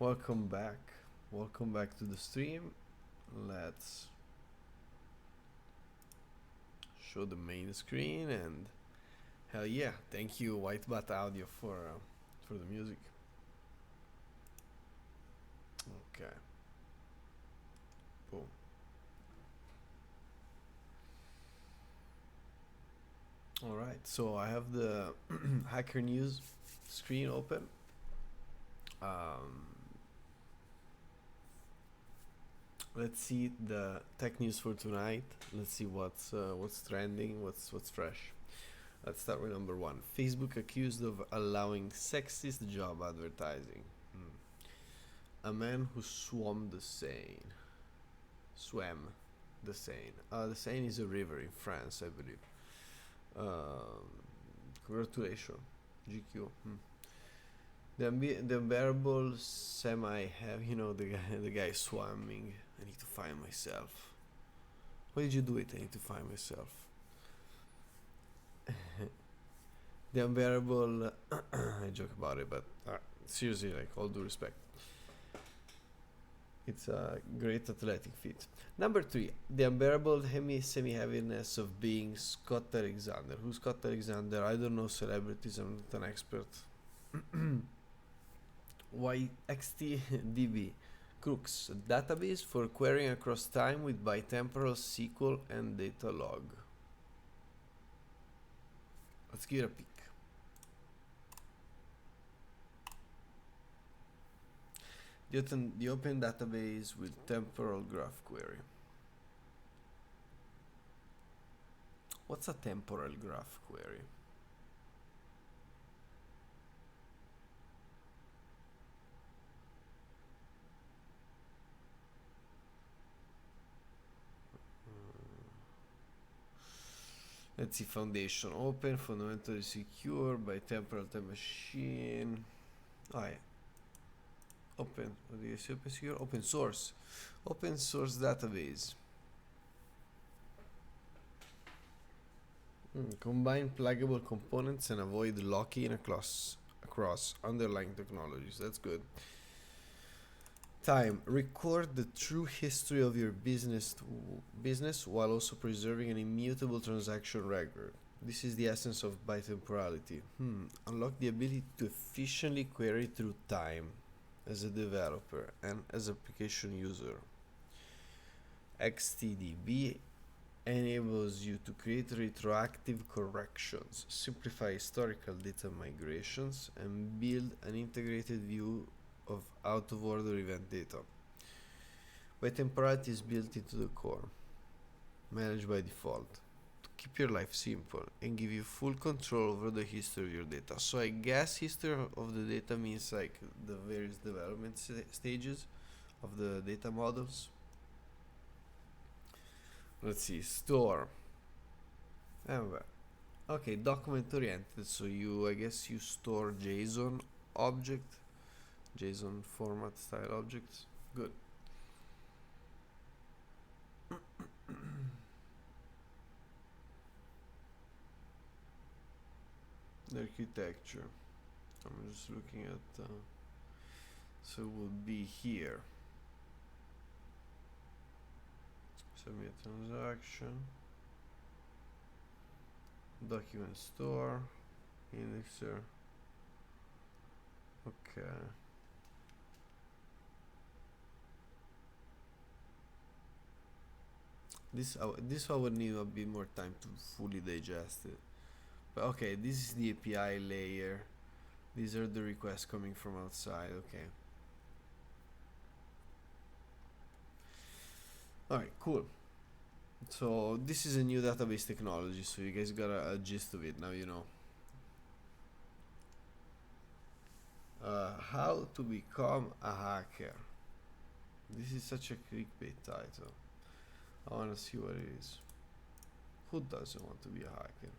Welcome back. Welcome back to the stream. Let's show the main screen and hell yeah, thank you Whitebat Audio for the music. Okay. Boom. All right. So I have the Hacker News screen open. Um, let's see the tech news for tonight. Let's see what's trending, what's fresh. Let's start with number one. Facebook accused of allowing sexist job advertising. A man who swam the Seine. Swam the Seine. The Seine is a river in France, I believe. Congratulations, GQ. The unbearable semi-heavy, the guy swimming. I need to find myself. Why did you do it? I need to find myself. The unbearable. I joke about it, but seriously, like all due respect, it's a great athletic feat. Number three, the unbearable semi-heaviness of being Scott Alexander. Who's Scott Alexander? I don't know celebrities. I'm not an expert. Why XTDB Crooks, a database for querying across time with Bitemporal SQL and data log. Let's give it a peek. The open database with temporal graph query. What's a temporal graph query? Let's see, foundation open, fundamentally secure, by temporal time machine. Oh yeah. Open, what do you say open secure? Open source database. Combine pluggable components and avoid locking across underlying technologies. That's good. Time. Record the true history of your business while also preserving an immutable transaction record. This is the essence of bitemporality. Unlock the ability to efficiently query through time as a developer and as application user. XTDB enables you to create retroactive corrections, simplify historical data migrations, and build an integrated view of out-of-order event data. Bitemporality is built into the core, managed by default, to keep your life simple and give you full control over the history of your data. So I guess history of the data means like the various development stages of the data models. Let's see, store. Okay, document oriented. So I guess you store JSON format style objects. Good. The architecture. I'm just looking at. So it would be here. Submit transaction. Document store. Indexer. Okay. This I would need a bit more time to fully digest it. But okay, this is the API layer. These are the requests coming from outside. Okay. Alright, cool. So this is a new database technology, so you guys got a gist of it. Now you know. How to become a hacker. This is such a clickbait title. I want to see what it is. Who doesn't want to be a hacker?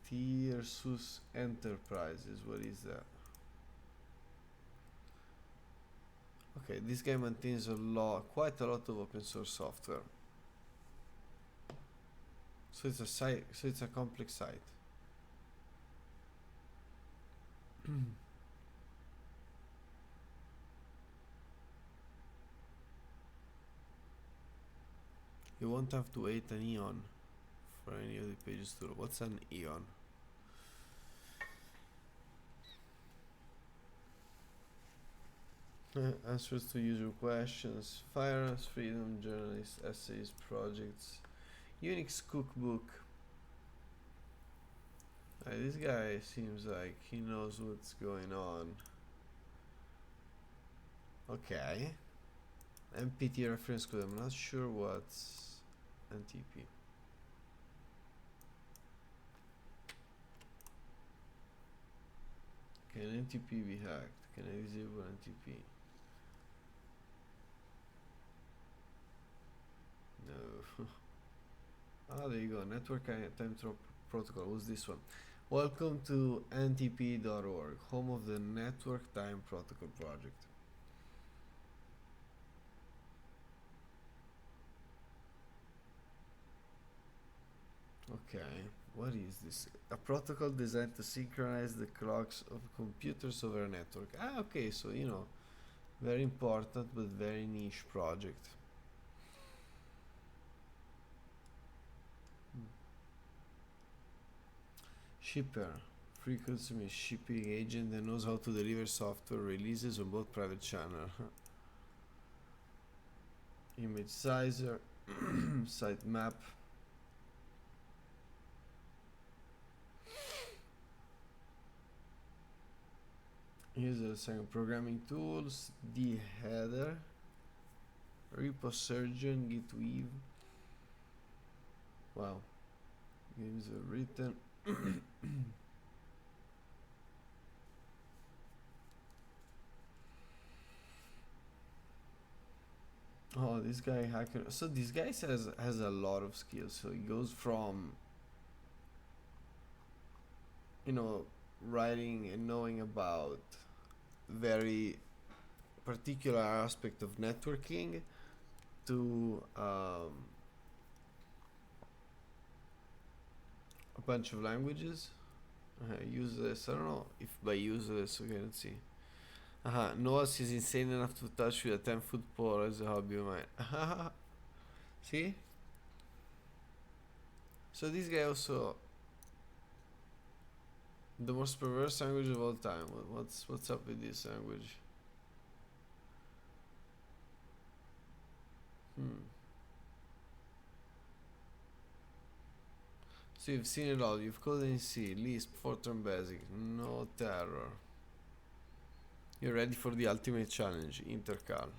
Tiersus Enterprises. What is that? Okay, this guy maintains quite a lot of open source software. So it's a site. So it's a complex site. You won't have to wait an eon for any of the pages to load. What's an eon? Answers to user questions, firearms, freedom, journalists, essays, projects, Unix cookbook. This guy seems like he knows what's going on. Okay. MPT reference code. I'm not sure what's NTP. Can NTP be hacked? Can I disable NTP? No. Ah, there you go. Network time protocol. What's this one? Welcome to ntp.org, home of the Network Time Protocol project. Okay, what is this? A protocol designed to synchronize the clocks of computers over a network. Ah, okay, so you know, very important but very niche project. Shipper, frequency shipping agent that knows how to deliver software releases on both private channel. Image sizer, site map. Here's a second programming tools, the header, repo surgeon, git weave. Wow, games are written. Oh, this guy hacker. So this guy has a lot of skills. So he goes from, you know, writing and knowing about very particular aspect of networking to a bunch of languages. Useless. I don't know if by useless. Okay, let's see. Noahs is insane enough to touch with a 10-foot pole as a hobby of mine. See? So this guy also the most perverse language of all time. What's up with this language? So you've seen it all. You've coded in C, Lisp, Fortran Basic, no terror. You're ready for the ultimate challenge, INTERCAL.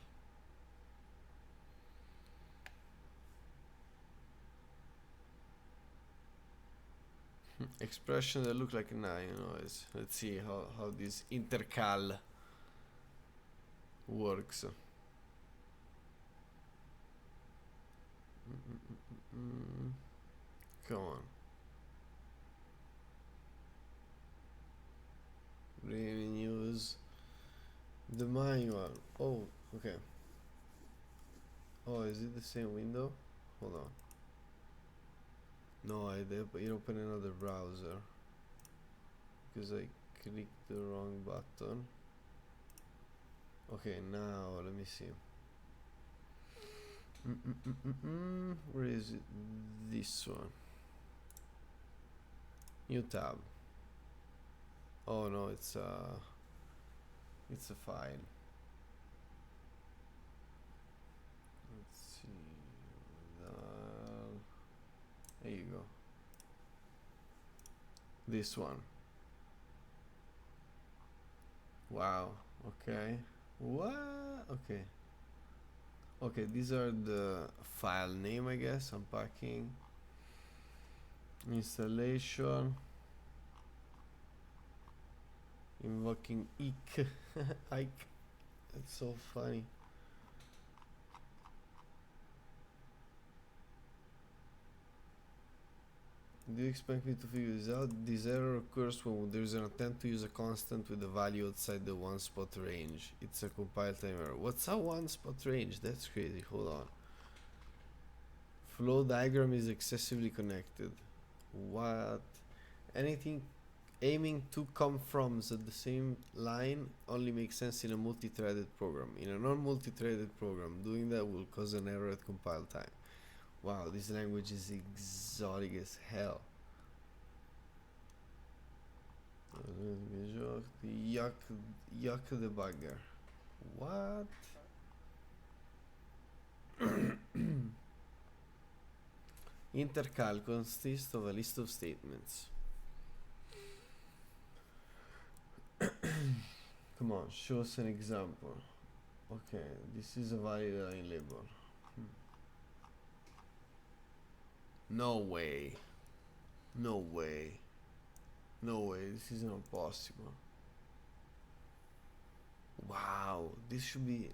Expression that look like a 9 noise. Let's see how this INTERCAL works. Come on. Revenues. The manual. Oh, okay. Oh, is it the same window? Hold on. No idea, but you open another browser. Because I clicked the wrong button. Okay, now let me see. Where is it? This one. New tab. Oh no, it's a file. Let's see. There you go. This one. Wow. Okay. What? Okay. Okay, these are the file name, I guess. Unpacking. Installation. Invoking Ike. Ike. It's so funny. Do you expect me to figure this out? This error occurs when there's an attempt to use a constant with a value outside the one spot range. It's a compile time error. What's a one spot range? That's crazy. Hold on. Flow diagram is excessively connected. What? Anything aiming two come-froms at the same line only makes sense in a multi-threaded program. In a non-multi-threaded program, doing that will cause an error at compile time. Wow, this language is exotic as hell. Yuck debugger. What? INTERCAL consists of a list of statements. Come on, show us an example. Okay, this is a valid line label. No way. No way. No way, this is not possible. Wow, this should be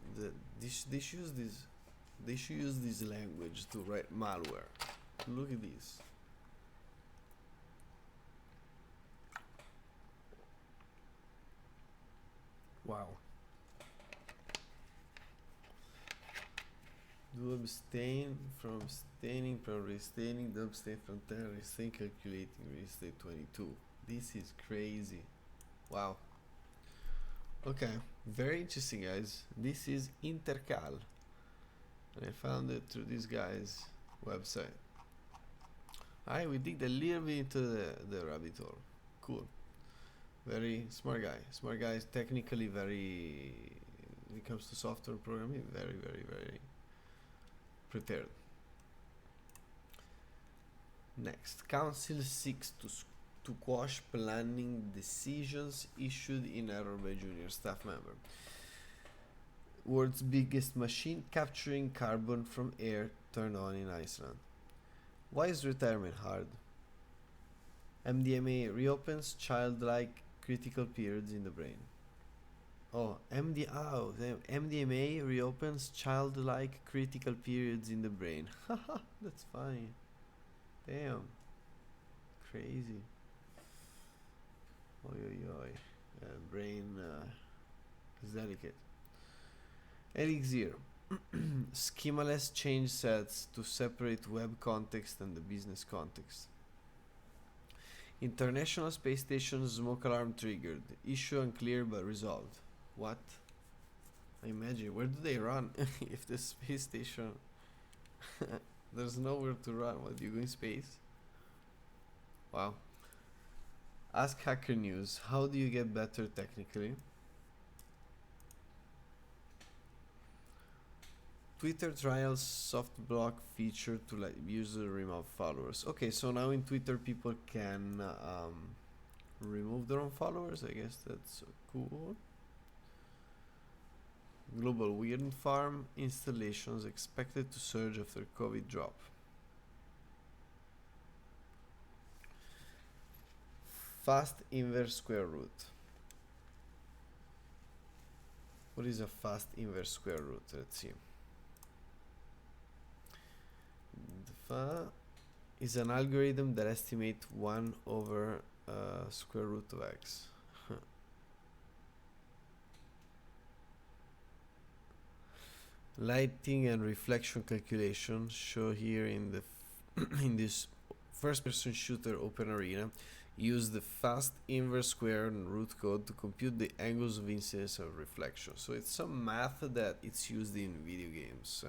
they should use this language to write malware. Look at this. Wow. Do abstain from staining, from restaining, do abstain from 10, restain calculating, restain 22. This is crazy. Wow. Okay, very interesting, guys. This is INTERCAL, and I found it through this guy's website. Alright, we digged a little bit into the rabbit hole. Cool. Very smart guy. Smart guy is technically very, when it comes to software programming, very, very, very prepared. Next, Council seeks to quash planning decisions issued in error by junior staff member. World's biggest machine capturing carbon from air turned on in Iceland. Why is retirement hard? MDMA reopens childlike critical periods in the brain. MDMA reopens childlike critical periods in the brain. Haha, that's fine. Damn. Crazy. Oi oi oi. Brain is delicate. Elixir. Schemaless change sets to separate web context and the business context. International Space Station smoke alarm triggered. Issue unclear but resolved. What? I imagine. Where do they run? If the space station... There's nowhere to run. What, do you go in space? Wow. Ask Hacker News. How do you get better technically? Twitter trials soft block feature to let user remove followers. Okay, so now in Twitter people can remove their own followers. I guess that's cool. Global wind farm installations expected to surge after COVID drop. Fast inverse square root. What is a fast inverse square root? Let's see. Is an algorithm that estimates 1 over square root of x. Lighting and reflection calculations show here in the in this first-person shooter open arena. Use the fast inverse square root code to compute the angles of incidence of reflection. So it's some math that it's used in video games,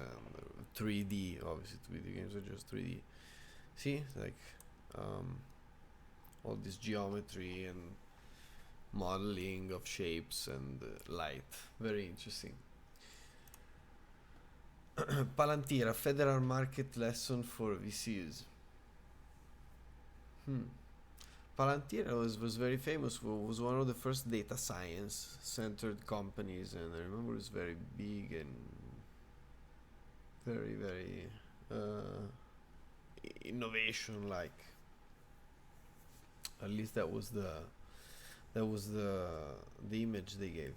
3D. Obviously, video games are just 3D. See, like all this geometry and modeling of shapes and light. Very interesting. Palantir, a federal market lesson for VCs. Palantir was very famous. Was one of the first data science centered companies, and I remember it was very big and very, very innovation like. At least that was the image they gave.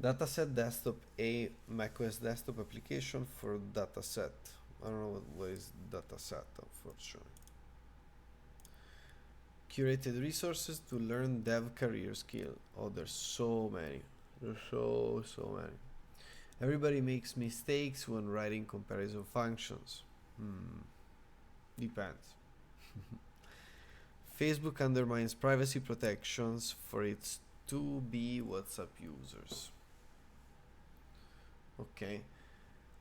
Dataset desktop, a macOS desktop application for dataset. I don't know what is dataset, unfortunately. Curated resources to learn dev career skill. Oh, there's so many. There's so many. Everybody makes mistakes when writing comparison functions. Depends. Facebook undermines privacy protections for its 2B WhatsApp users. Okay.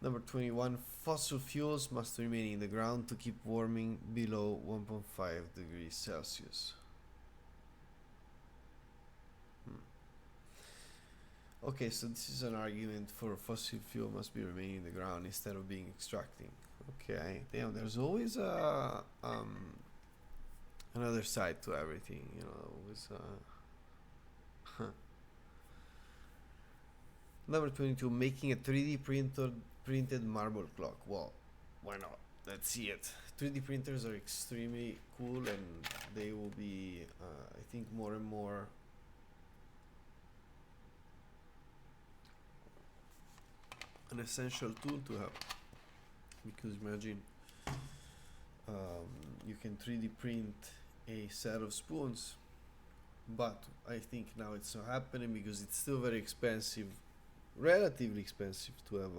Number 21, fossil fuels must remain in the ground to keep warming below 1.5 degrees Celsius. Okay, so this is an argument for fossil fuel must be remaining in the ground instead of being extracting. Okay, damn, there's always another side to everything, you know. Always, Number 22, making a 3D printed marble clock. Well, why not? Let's see it. 3D printers are extremely cool, and they will be, I think, more and more an essential tool to have. Because imagine you can 3D print a set of spoons, but I think now it's not happening because it's still very expensive, relatively expensive to have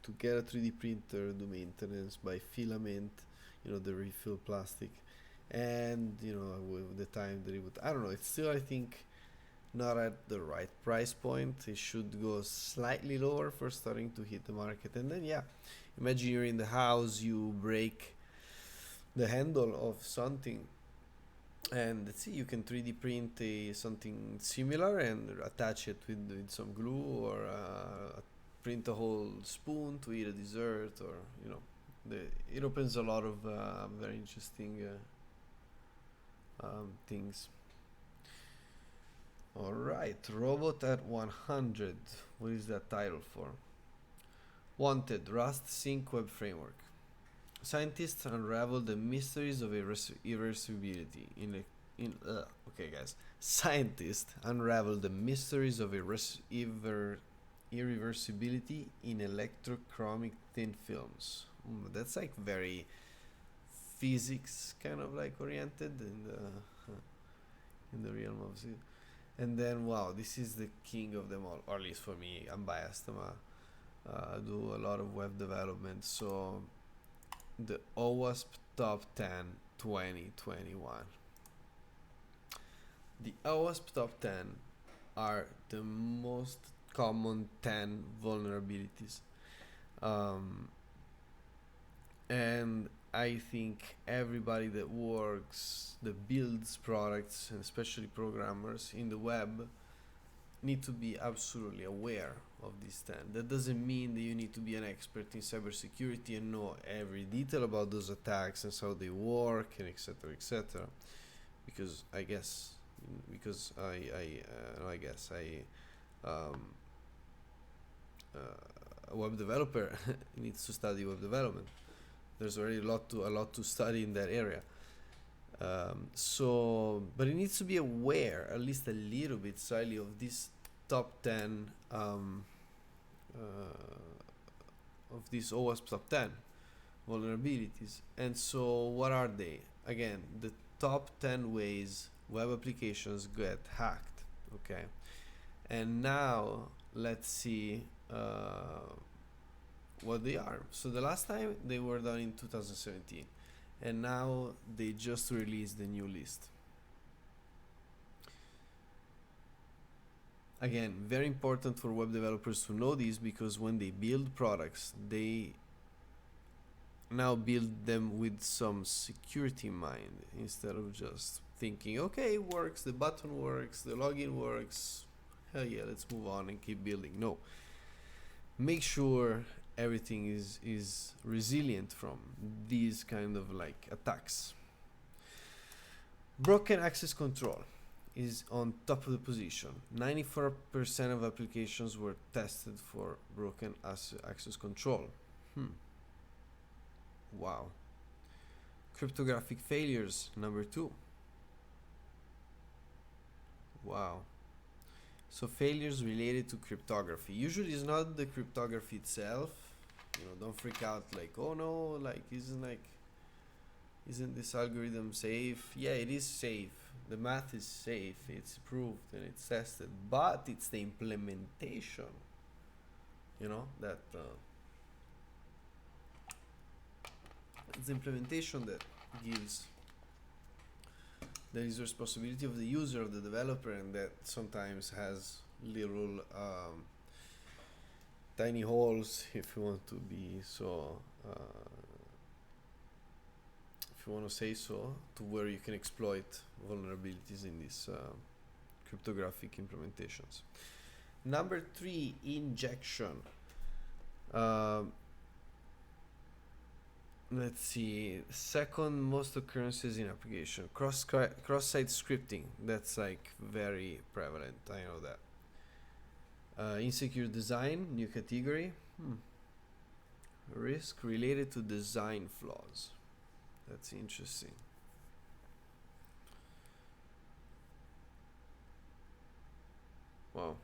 to get a 3D printer, do maintenance, buy filament, you know, the refill plastic, and you know, with the time that it would, I don't know, it's still, I think, not at the right price point. It should go slightly lower for starting to hit the market. And then yeah, imagine you're in the house, you break the handle of something, and let's see, you can 3D print something similar and attach it with some glue, or print a whole spoon to eat a dessert, or you know, it opens a lot of very interesting things. All right, robot at 100. What is that title for? Wanted, Rust Sync Web Framework. Scientists unravel the mysteries of irreversibility okay, guys. Scientists unravel the mysteries of irreversibility in electrochromic thin films. That's like very physics kind of like oriented in the realm of it. And then wow, this is the king of them all, or at least for me. I'm biased. I do a lot of web development, so the OWASP Top 10 2021. The OWASP Top 10 are the most common 10 vulnerabilities. And I think everybody that builds products, and especially programmers in the web, need to be absolutely aware of these 10. That doesn't mean that you need to be an expert in cybersecurity and know every detail about those attacks and how they work, and etc. Because I guess, a web developer needs to study web development. There's already a lot to study in that area. But it needs to be aware, at least a little bit, slightly, of these top 10, of these OWASP top 10 vulnerabilities. And so, what are they? Again, the top 10 ways web applications get hacked. Okay, and now let's see what they are. So the last time they were done in 2017, and now they just released the new list. Again, very important for web developers to know this, because when they build products, they now build them with some security in mind, instead of just thinking, okay, it works, the button works, the login works, hell yeah, let's move on and keep building. No, make sure everything is resilient from these kind of like attacks. Broken access control is on top of the position. 94% of applications were tested for broken access control. Wow. Cryptographic failures, number 2. Wow. So failures related to cryptography. Usually it's not the cryptography itself. You know, don't freak out like, oh no, like isn't this algorithm safe? Yeah, it is safe. The math is safe. It's proved and it's tested. But it's the implementation, you know, that It's the implementation that gives the responsibility of the user, of the developer, and that sometimes has little tiny holes, if you want to be so, if you want to say so, to where you can exploit vulnerabilities in these cryptographic implementations. Number 3, injection. Let's see, second most occurrences in application. Cross-site scripting, that's like very prevalent, I know that. Insecure design, new category. Risk related to design flaws. That's interesting. Wow.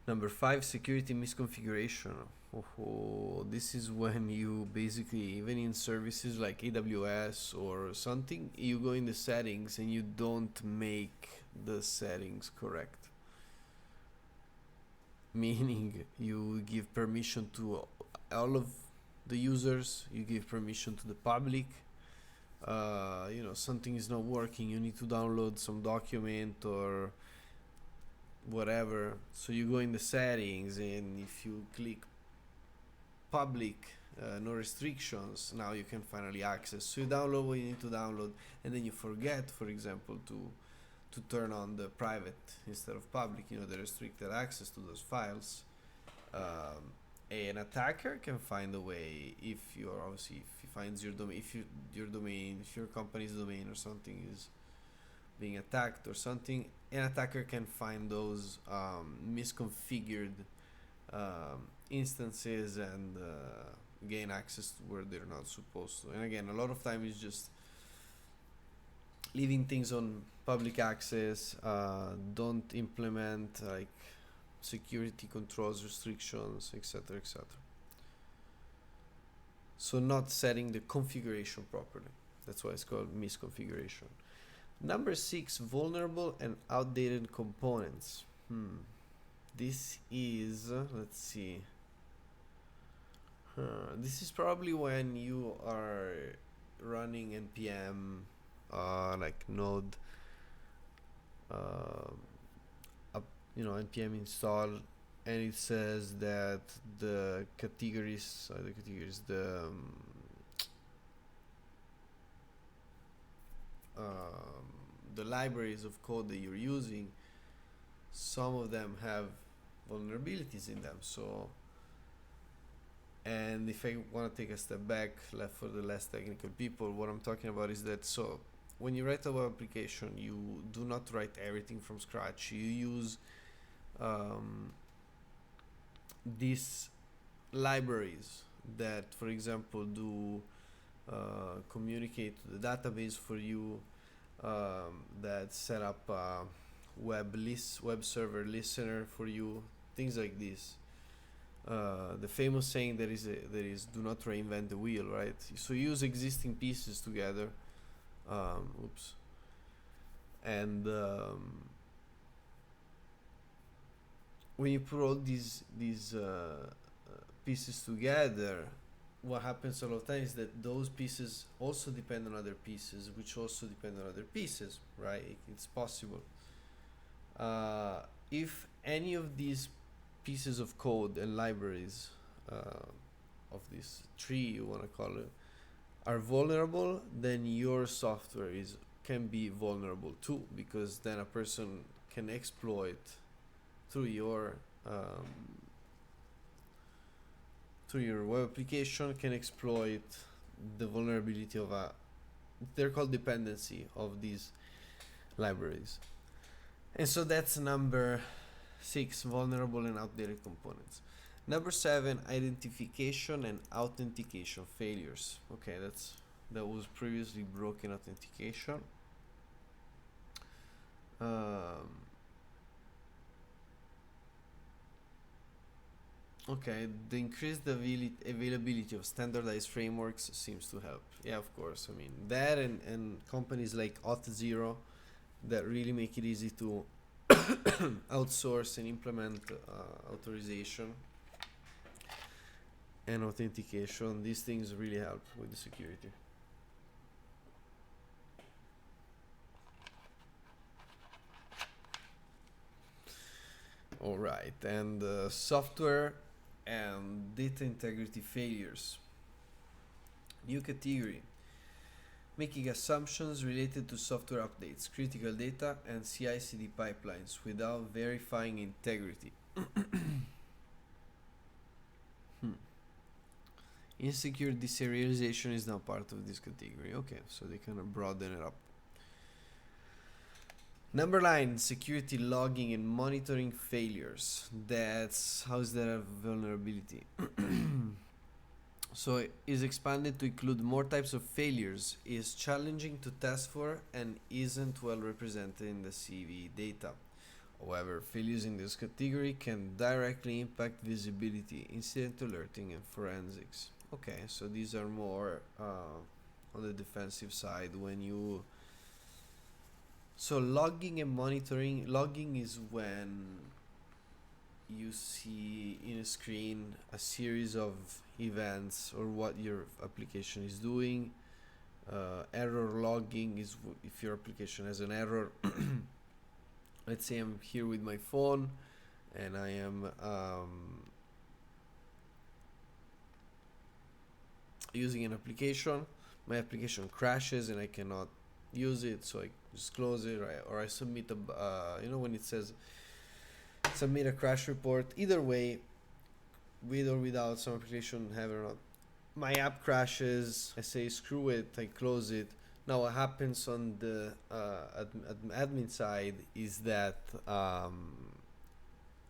Number 5, security misconfiguration. Oh, this is when you basically, even in services like AWS or something, you go in the settings and you don't make the settings correct. Meaning you give permission to all of the users, you give permission to the public. Something is not working, you need to download some document or whatever, so you go in the settings, and if you click public, no restrictions, now you can finally access. So you download what you need to download, and then you forget, for example, to turn on the private instead of public, the restricted access to those files. An attacker can find a way, if he finds your domain, if your company's domain or something is being attacked or something, an attacker can find those misconfigured instances and gain access to where they're not supposed to. And again, a lot of time is just leaving things on public access, don't implement like security controls, restrictions, etc., etc. So not setting the configuration properly. That's why it's called misconfiguration. Number 6, vulnerable and outdated components. This is, let's see. This is probably when you are running npm, like node, npm install, and it says that the libraries of code that you're using, some of them have vulnerabilities in them. So, and if I want to take a step back, left for the less technical people, what I'm talking about is that, so when you write a web application, you do not write everything from scratch. You use these libraries that, for example, do communicate to the database for you, that set up a web server listener for you, things like this. The famous saying there is do not reinvent the wheel, right? So use existing pieces together. And when you put all these pieces together, what happens a lot of times is that those pieces also depend on other pieces, which also depend on other pieces, right? It's possible. If any of these pieces of code and libraries, of this tree, you want to call it, are vulnerable, then your software can be vulnerable too, because then a person can exploit through your web application, can exploit the vulnerability of they're called dependency of these libraries. And so that's number 6, vulnerable and outdated components. Number 7, identification and authentication failures. Okay, that was previously broken authentication. Okay, the increased availability of standardized frameworks seems to help. Yeah, of course. I mean, that and companies like Auth0 that really make it easy to outsource and implement authorization. and authentication. These things really help with the security. All right, and software and data integrity failures. New category. Making assumptions related to software updates, critical data, and CI/CD pipelines without verifying integrity. Insecure deserialization is now part of this category. Okay, so they kind of broaden it up. Number 9, security logging and monitoring failures. How's that a vulnerability? So it is expanded to include more types of failures, is challenging to test for, and isn't well represented in the CV data. However, failures in this category can directly impact visibility, incident alerting, and forensics. Okay, so these are more on the defensive side when you... So logging and monitoring, logging is when you see in a screen a series of events or what your application is doing. Error logging is if your application has an error. Let's say I'm here with my phone and I am using an application. My application crashes and I cannot use it, so I just close it, or I submit a when it says submit a crash report. Either way, with or without some application have or not, my app crashes. I say screw it, I close it. Now what happens on the admin side is that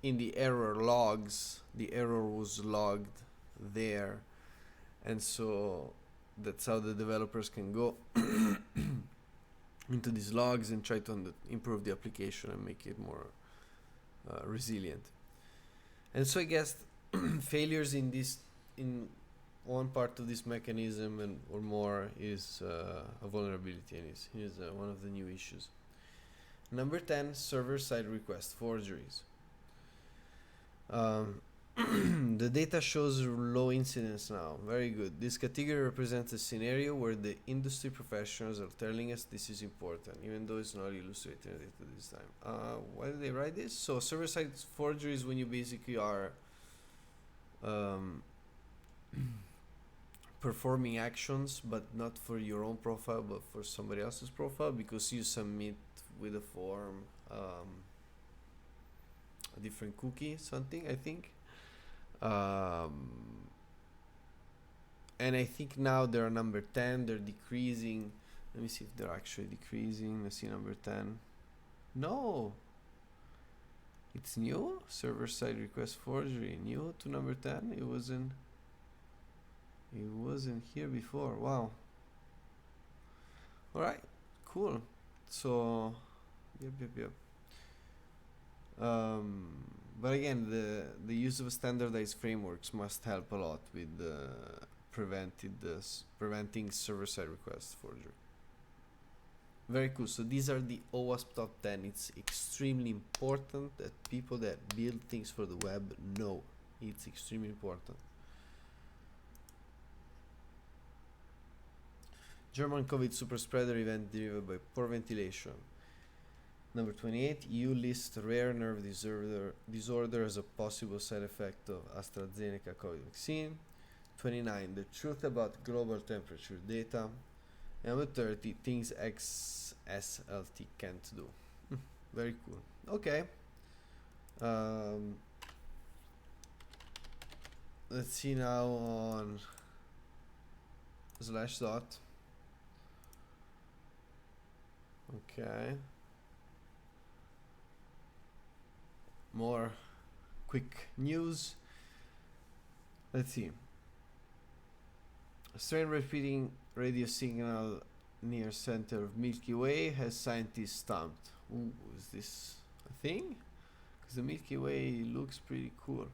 in the error logs, the error was logged there, and so that's how the developers can go into these logs and try to improve the application and make it more resilient. And so I guess failures in one part of this mechanism and or more is a vulnerability, and is one of the new issues. Number 10, server-side request forgeries. The data shows low incidence now. Very good. This category represents a scenario where the industry professionals are telling us this is important, even though it's not illustrated in data this time. Why did they write this? So server-side forgery is when you basically are performing actions, but not for your own profile, but for somebody else's profile, because you submit with a form a different cookie, something, I think. And I think now they're number 10, they're decreasing. Let me see if they're actually decreasing. Let's see number 10. No, it's new. Server-side request forgery, new to number 10. It wasn't here before. Wow. All right, cool. So yep. But again, the use of standardized frameworks must help a lot with preventing server-side request forgery. Very cool. So these are the OWASP top 10. It's extremely important that people that build things for the web know. It's extremely important. German COVID super spreader event driven by poor ventilation. Number 28, EU lists rare nerve disorder as a possible side effect of AstraZeneca COVID vaccine. 29, the truth about global temperature data. Number 30, things XSLT can't do. Very cool. Okay. Let's see now on Slashdot. Okay. More quick news. Let's see. A strain repeating radio signal near center of Milky Way has scientists stumped. Ooh, is this a thing? Because the Milky Way looks pretty cool.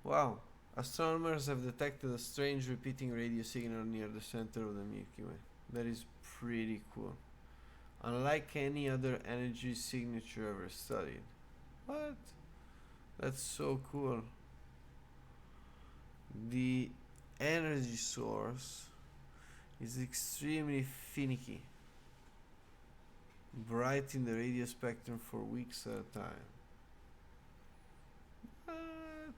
Wow. Astronomers have detected a strange repeating radio signal near the center of the Milky Way. That is pretty cool. Unlike any other energy signature ever studied. What? That's so cool. The energy source is extremely finicky, bright in the radio spectrum for weeks at a time. What?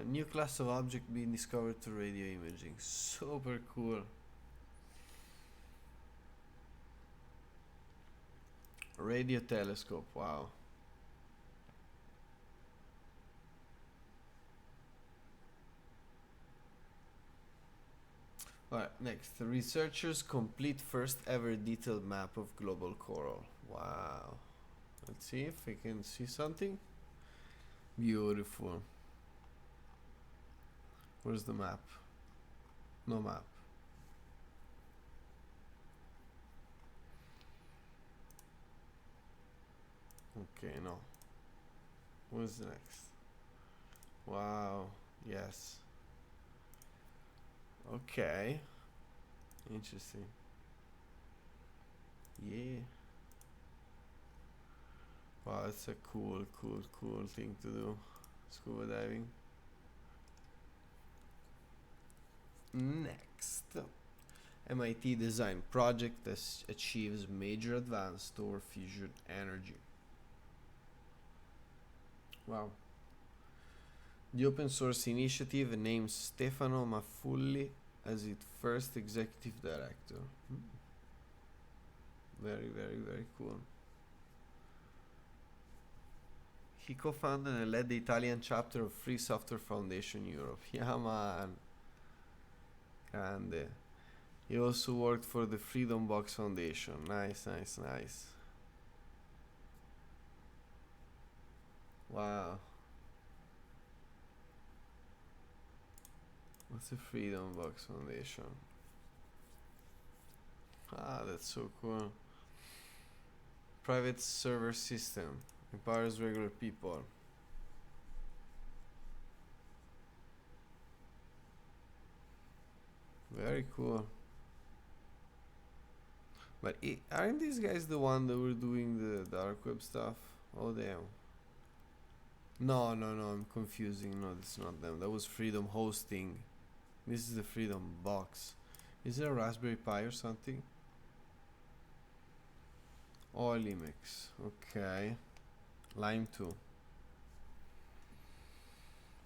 A new class of object being discovered through radio imaging. Super cool. Radio telescope, wow. Alright, next. The researchers complete first ever detailed map of global coral. Wow. Let's see if we can see something. Beautiful. Where's the map? No map. Okay, no. What's next? Wow. Yes. Okay. Interesting. Yeah. Wow, it's a cool thing to do. Scuba diving. Next. MIT design project that achieves major advance toward fusion energy. Wow. The open source initiative names Stefano Maffulli as its first executive director. Very cool. He co-founded and led the Italian chapter of Free Software Foundation Europe. Yeah, man. Grande. He also worked for the Freedom Box Foundation. Nice. Wow. What's the Freedom Box Foundation? Ah, that's so cool. Private server system. Empowers regular people. Very cool. But aren't these guys the one that were doing the dark web stuff? Oh damn. No, I'm confusing. No, it's not them. That was Freedom Hosting. This is the Freedom Box. Is there a Raspberry Pi or something? Oh, Linux. Okay. Lime 2.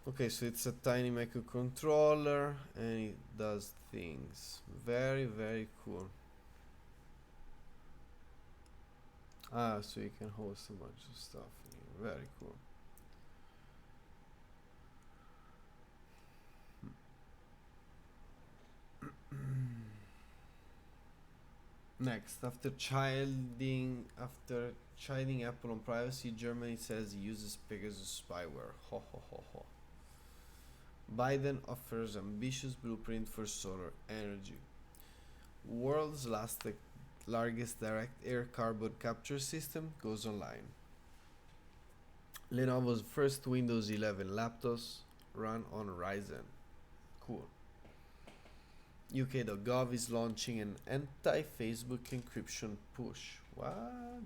Okay, so it's a tiny microcontroller and it does things. Very cool. Ah, so you can host a bunch of stuff. Very cool. Next, after chiding Apple on privacy, Germany says it uses Pegasus spyware. Ho ho ho ho. Biden offers ambitious blueprint for solar energy. World's largest direct air carbon capture system goes online. Lenovo's first Windows 11 laptops run on Ryzen. Cool. UK.gov is launching an anti-Facebook encryption push. What?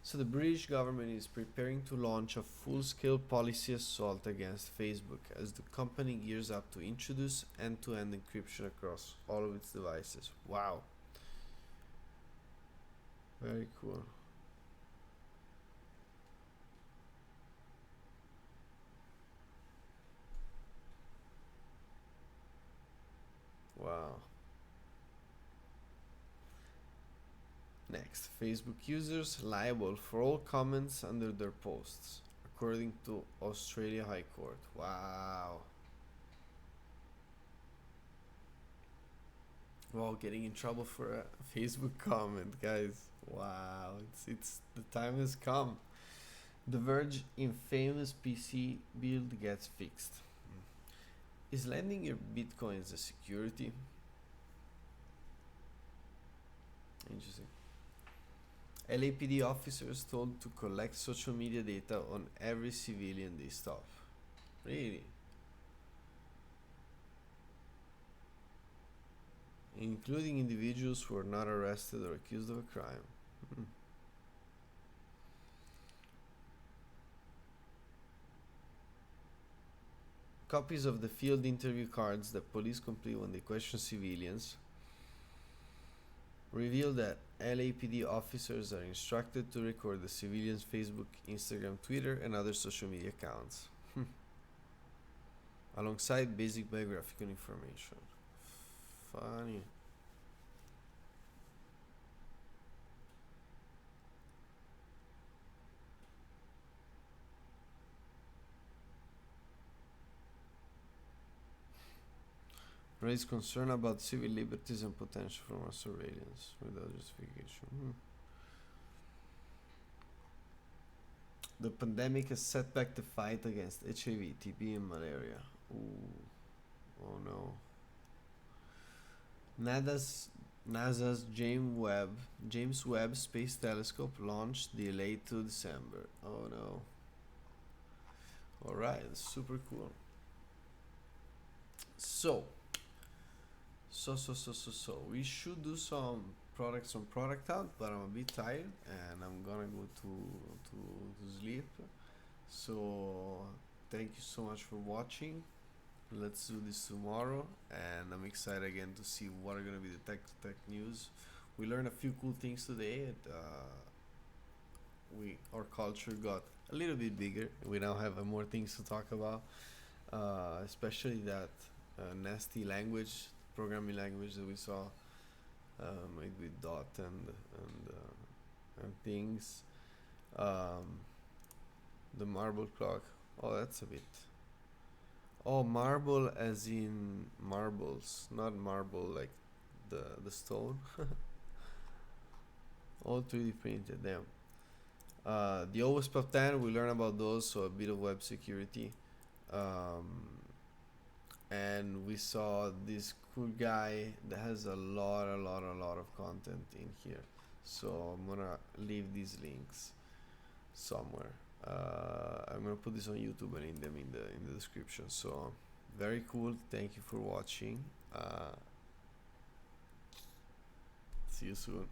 So the British government is preparing to launch a full-scale policy assault against Facebook as the company gears up to introduce end-to-end encryption across all of its devices. Wow. Very cool. Wow. Next, Facebook users liable for all comments under their posts, according to Australia High Court. Wow. Wow, getting in trouble for a Facebook comment, guys. Wow, it's the time has come. The Verge infamous PC build gets fixed. Is lending your bitcoins a security? Interesting. LAPD officers told to collect social media data on every civilian they stop. Really? Including individuals who are not arrested or accused of a crime. Copies of the field interview cards that police complete when they question civilians reveal that LAPD officers are instructed to record the civilians' Facebook, Instagram, Twitter, and other social media accounts, alongside basic biographical information. Funny. Raise concern about civil liberties and potential for mass surveillance without justification. The pandemic has set back the fight against HIV, TB, and malaria. Ooh. Oh no. NASA's James Webb Space Telescope launched delayed to December. Oh no. Alright, super cool. So we should do some product out, but I'm a bit tired and I'm gonna go to sleep. So thank you so much for watching. Let's do this tomorrow, and I'm excited again to see what are gonna be the tech news. We learned a few cool things today. Our culture got a little bit bigger. We now have more things to talk about, especially that nasty language, programming language that we saw made with dot and things. The marble clock. Oh, that's a bit. Oh, marble as in marbles, not marble like the stone. All 3D printed. Damn. The OWASP top 10, we learn about those, so a bit of web security. And we saw this cool guy that has a lot of content in here. So I'm gonna leave these links somewhere. I'm gonna put this on YouTube and in them in the description. So very cool. Thank you for watching. See you soon.